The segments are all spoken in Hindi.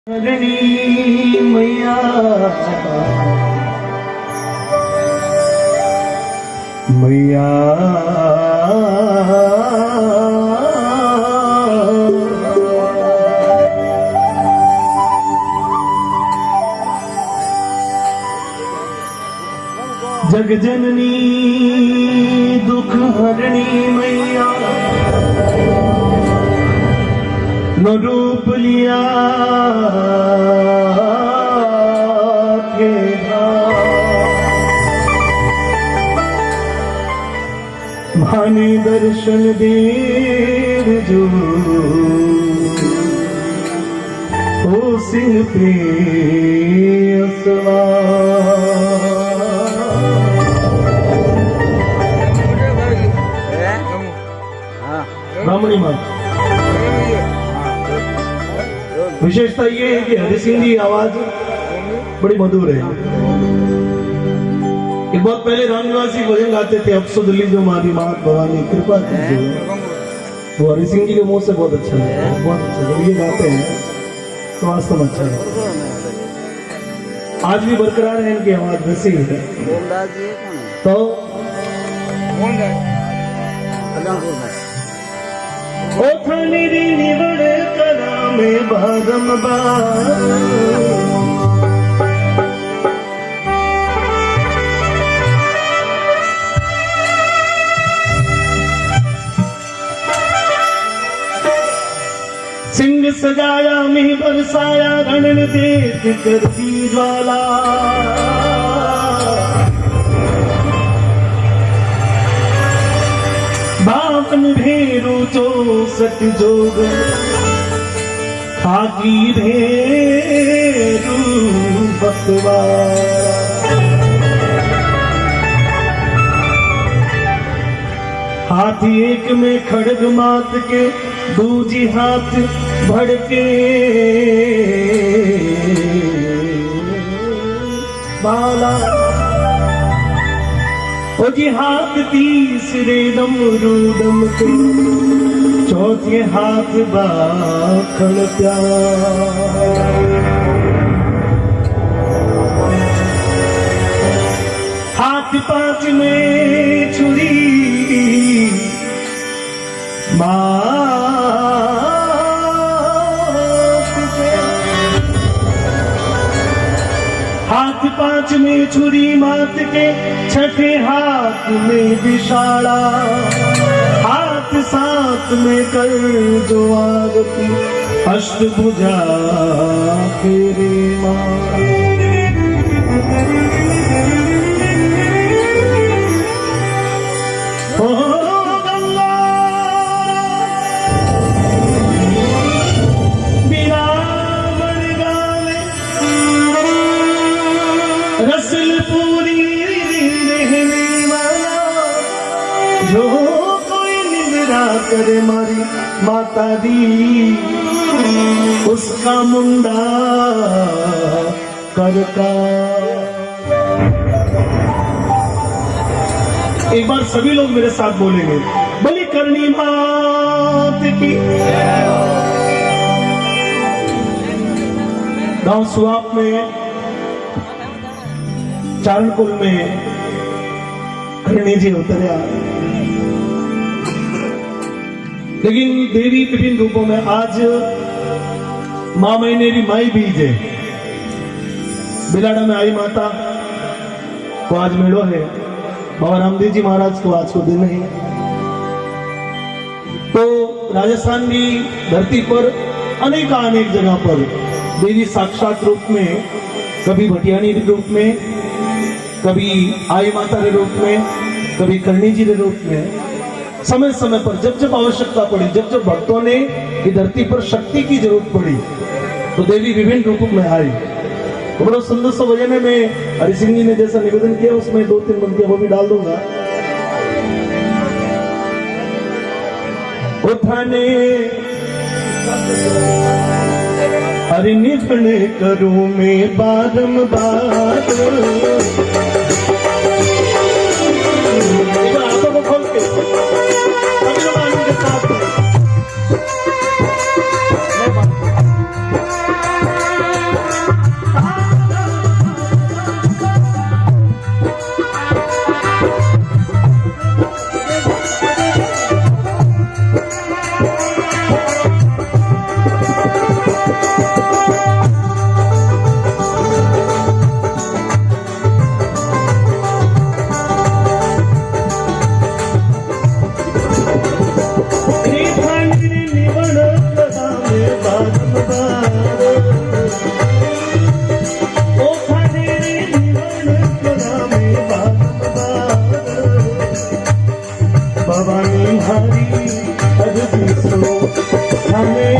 रणी मैया मैया जगजननी दुख हरणी मैया न रूप लिया माने दर्शन देव जो ओ सिंह पे असवा ब्राह्मणी माँ विशेषता ये है कि हरि सिंह की आवाज बड़ी मधुर है। एक बहुत पहले रामनिवासी भजन गाते थे, अब सुध लीजो मारी मात भवानी कृपा कीजिए। वो हरि सिंह जी के मुंह से बहुत अच्छा है, बहुत अच्छा। जब ये गाते हैं तो वास्तव अच्छा है। आज भी बरकरार है इनकी आवाज वैसी ही है। तो ओ थानी री निवड़ कला में बारंबार सिंह सजाया में बरसाया रण देख करती ज्वाला बापन भेरू जो सत जोग खाकी भेरू बकवारा हाथी एक में खड़ग मात के दूजी हाथ भड़के बाला ओ जी हाथ तीसरे डमरू डमके चौथे हाथ बाखड़ प्यार हाथ पांच में छुरी हाथ पांच में छुरी मात के छठे हाथ में विशाला हाथ सात में कर जो आरती अष्टभुजा फेरे मां रसलपुरी रहने वाला जो कोई निंदा करे मारी माता दी उसका मुंडा करका। एक बार सभी लोग मेरे साथ बोलेंगे, बलि करनी मात की। गांव सुआप में चारणकुल में करणी जी उतरिया, लेकिन देवी विभिन्न रूपों में आज मां महीनेरी माई बीज है। बिलाड़ा में आई माता को आज मेड़ो है, बाबा रामदेव जी महाराज को आज को दिन है। तो राजस्थान की धरती पर अनेक जगह पर देवी साक्षात रूप में, कभी भटियानी रूप में, कभी आई माता के रूप में, कभी करणी जी के रूप में, समय समय पर जब जब आवश्यकता पड़ी, जब जब भक्तों ने ये धरती पर शक्ति की जरूरत पड़ी तो देवी विभिन्न रूपों में आई। तो बड़ा सुंदर सा भजन है, मैं हरि सिंह जी ने जैसा निवेदन किया उसमें 2-3 पंक्तियां वो भी डाल दूंगा। उठाने हरि निधन करूं मैं बारंबार आंखों को खोल के के साथ ओ खाने रे निवण करा में बारंबार भवानी हरी अर्जी सुनो हमें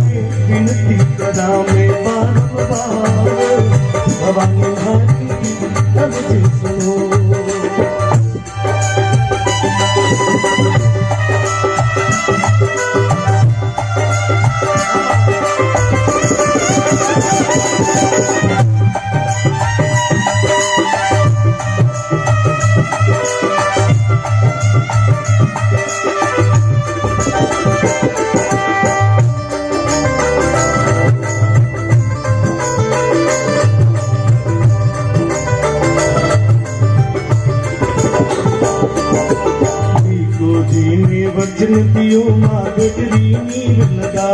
विनती करा में बारंबार भवानी हरी अर्जी सुनो। वचन दियो माँ गजरी नीर लगा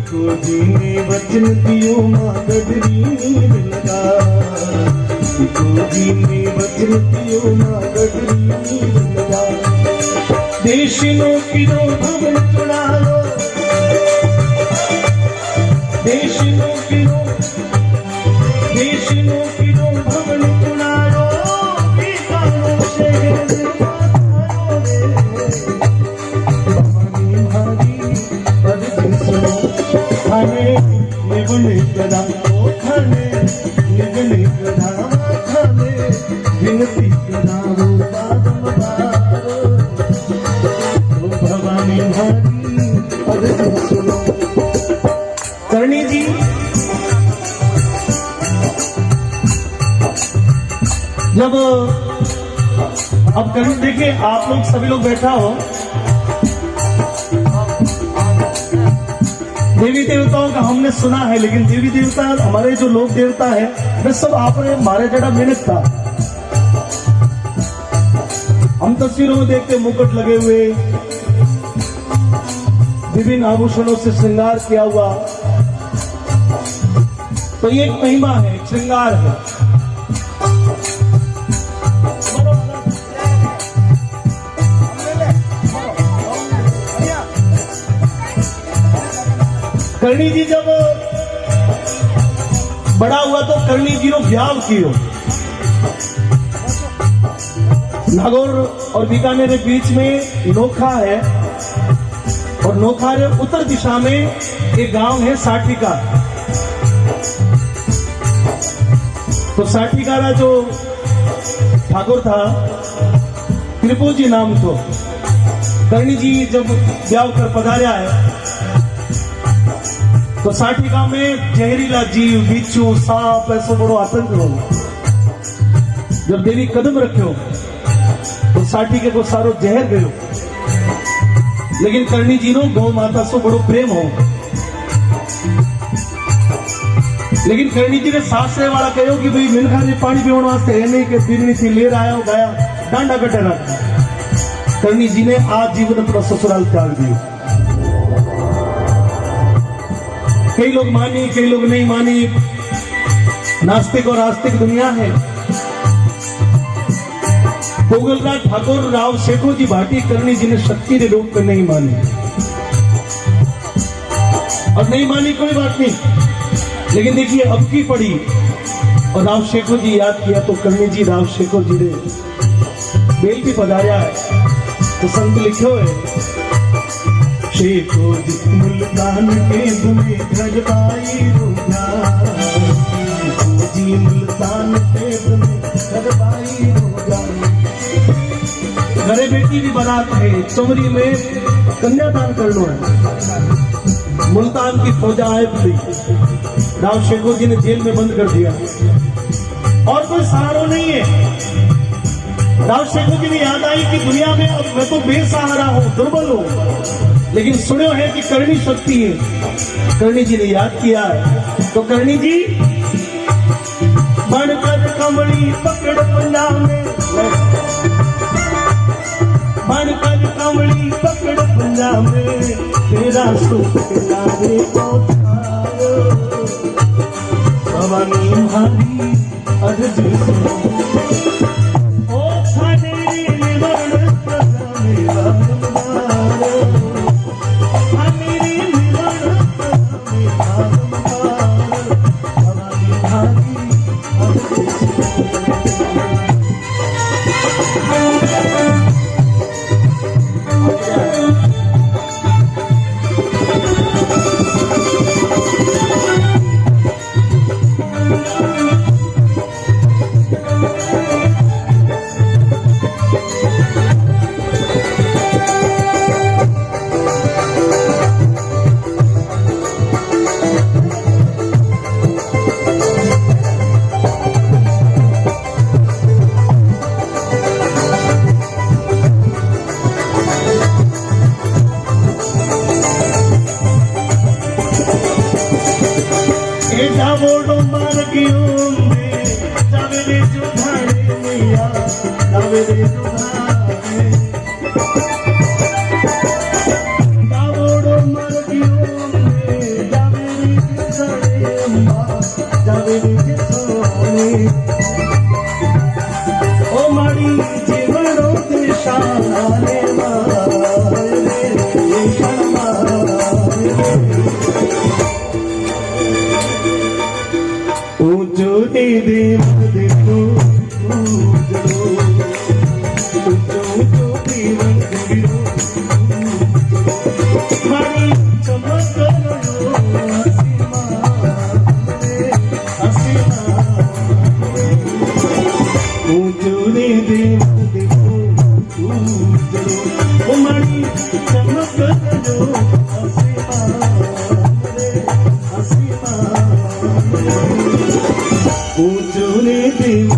को जी ने वचन दियो माँ गजरी नीर लगा को जी ने वचन दियो माँ गजरी नीर लगा देश नो किरो भवन चुनारो देश नो किरो भवन चुनारो बीकानो शहर भवानी हरी अर्जी सुनो खाने निगुण कदा खाने निगुण कदा खाने विनती कदा बारंबार भवानी हरी अर्जी सुनो। करणी जी जब अब कहीं देखिए आप लोग सभी लोग बैठा हो देवी देवताओं का हमने सुना है लेकिन देवी देवता हमारे जो लोक देवता है वे सब आपने मारे जड़ा मेहनत था। हम तस्वीरों में देखते मुकुट लगे हुए विभिन्न आभूषणों से श्रृंगार किया हुआ तो ये एक महिमा है एक श्रृंगार है। करणी जी जब बड़ा हुआ तो करणी जी नो ब्याह कियो नागौर और बीकानेर के बीच में नोखा है और नोखा रे उत्तर दिशा में एक गांव है साठिका। तो साठिका का जो ठाकुर था कृपू जी नाम तो करणी जी जब ब्याह कर पधार्या है तो साठिका में जहरीला जीव बिच्छू सांप ऐसो बड़ो आतंक हो। जब देवी कदम रखो तो साठिके को सारो जहर गयो लेकिन करणी जी नो गौ माता सो बड़ो प्रेम हो। लेकिन करणी जी ने सासरे वाला कहो कि भाई मिनखा जी पानी पीने वास्ते है नहीं कि पीनी थी ले आया हो गया डांडा कटे रख। करणी जी ने आज जीवन अपना ससुराल त्याग दिया। कई लोग मानी कई लोग नहीं मानी नास्तिक और आस्तिक दुनिया है। गोगलराज ठाकुर राव शेखो जी भाटी करणी जी ने शक्ति के रूप में नहीं मानी और नहीं मानी कोई बात नहीं लेकिन देखिए अब की पड़ी और राव शेखो जी याद किया तो करणी जी राव शेखो जी ने बेल भी पधारिया है तो संत लिखो है शेखो जी मुल्तान के बुने घर पाई रोगा जी मुल्तान के बुने घर पाई रोगा। घरे बेटी भी बारात है चमरी में कन्यादान कर लो है। मुल्तान की फौजा आए पड़ी राव शेखो जी ने जेल में बंद कर दिया और कोई सहारा नहीं है। राव शेखो जी ने याद आई कि दुनिया में अब मैं तो बेसहारा हूं दुर्बल हूं लेकिन सुनो है कि करणी शक्ति है। करणी जी ने याद किया तो करणी जी बनकर कमली पकड़ पंजा में बनकर कमली पकड़ पंजा में तेरा सुख लागे भवानी हरी अर्जी सुनो। ओ खाने निवर्ण प्रजा में ये जावो डोंबार की ओंदे जावे रे जुधारे मैया जावे रे जुधारे जावो डोंबार की ओंदे जावे रे जुधारे अम्मा जावे रे जुधारे ओ माड़ी जीवनो दिशाने ऊंचो दे देखो ऊंचो ऊंचो दीवन देखो मारी चमक लो हसीना ऊंचो दे देखो ऊंचो ओ मारी चमक लो हसीना ऊंचोने देव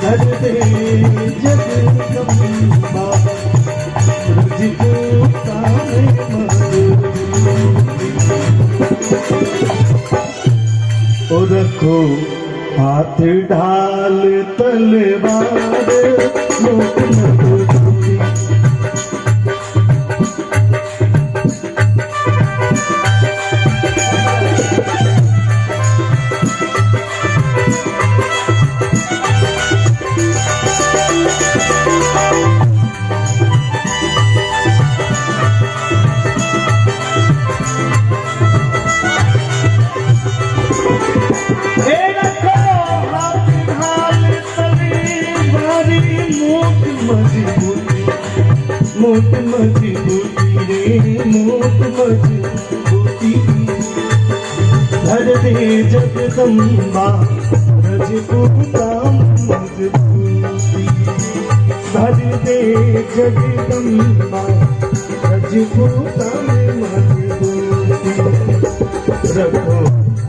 कर दे जगदम्बा रजपूता में ओ रखो हाथ ढाल तलवार लोक मधुरी मोट मजबूती रे मोट मजबूती धर दे जगदम्बा रजपूता मजबूती धर दे जगदम्बा रजपूता मजबूती रखो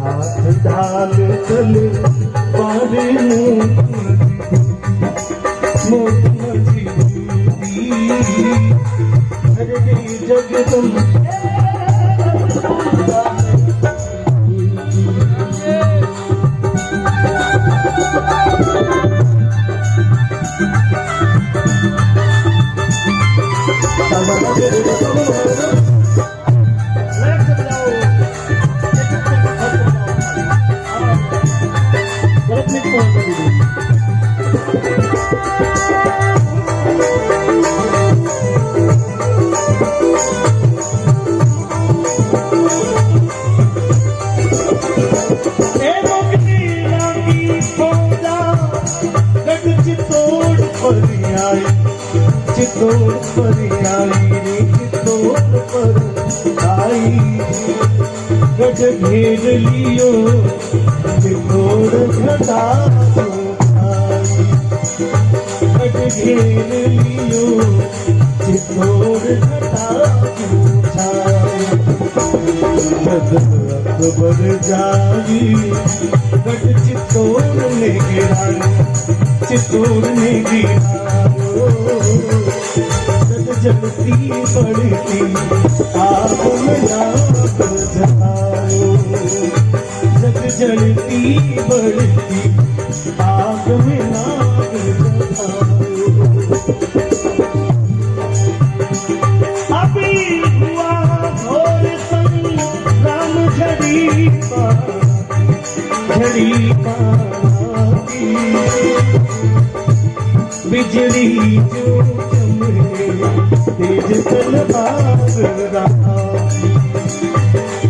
हाथ ढाल तलवार मोट मजबूती हर दे जगदम्बा चित्तौड़ पर आई रे चित्तौड़ पर आई गढ़ घेर लियो चित्तौड़ घटा आई गढ़ घेर लियो चित्तौड़ घटा अकबर जाई गढ़ चित्तौड़ ने गिराई चित्तौड़ ने गिरायो जग जलती बढ़ती आग में नाग जलायो जग जलती बढ़ती आग में नाग जलायो अभी हुआ घोर संग्राम झड़ी पाती बिजली जो चमके तेज तलवार राही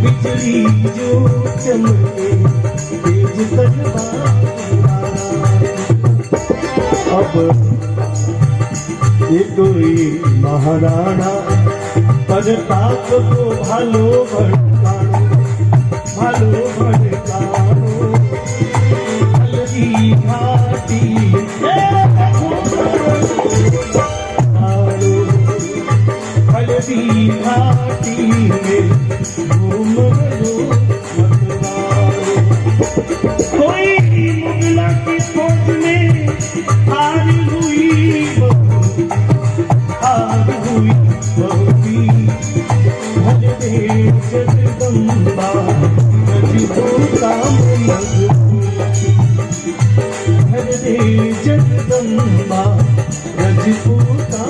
बिजली जो चमके तेज तलवार राही अब ये कोई महाराणा प्रताप को भालो भड़कानो हल्दी घाटी हल्दी घाटी में घूम लो मतवारो कोई मुगला की फौज में हार हुई बहुती भज दे जगदम्बा रजपूता मजबूती भज दे जगदम्बा रजपूता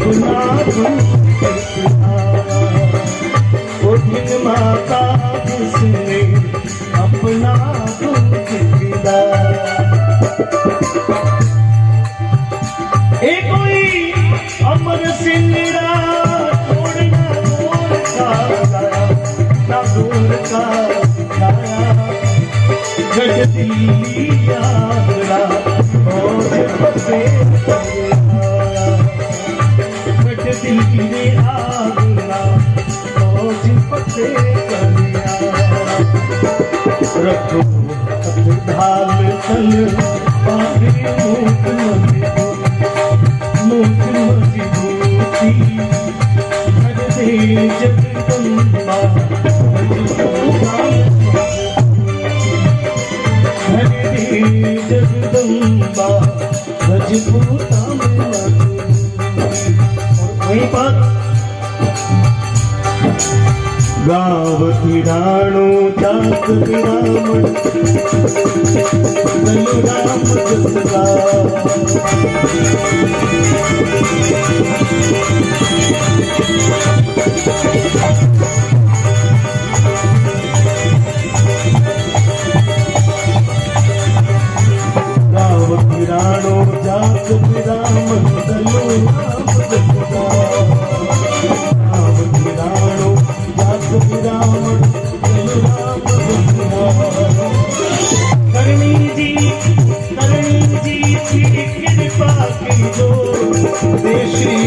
अपना दिन माता जिसने अपना दूध पिला। एक कोई अमर सिंगड़ा छोड़ना दूर का गाया, ना दूर का गाया। गज दिल्ली आगरा और पते आया, गज दिल्ली आगरा और पते आया। रखो ढाल तल बांधे मूक मजबूती, घर दे जगदम्बा घर दे जगदम्बा रजपूता में वहीं पर गाँव किराणो जात विरामण राम जसगा। गाँव किराणो जात विरामण राम जसगा। गाँव किराणो जात विरामण राम जसगा। करणी जी की कृपा की जो श्री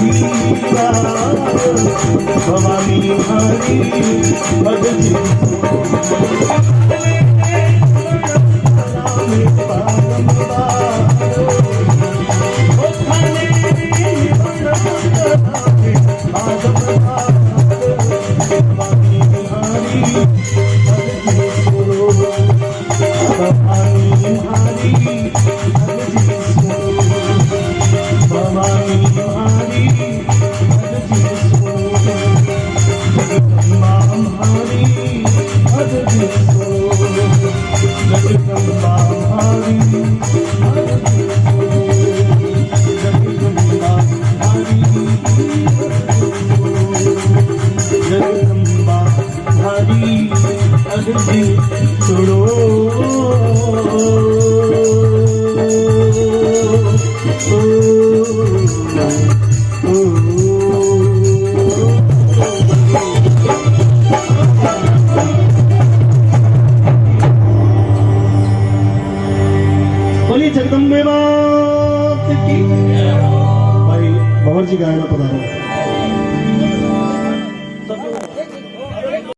मीरा भवानी हरि भगत बोली जगदम्बे मात की। भाई भंवर जी गायन पधारो।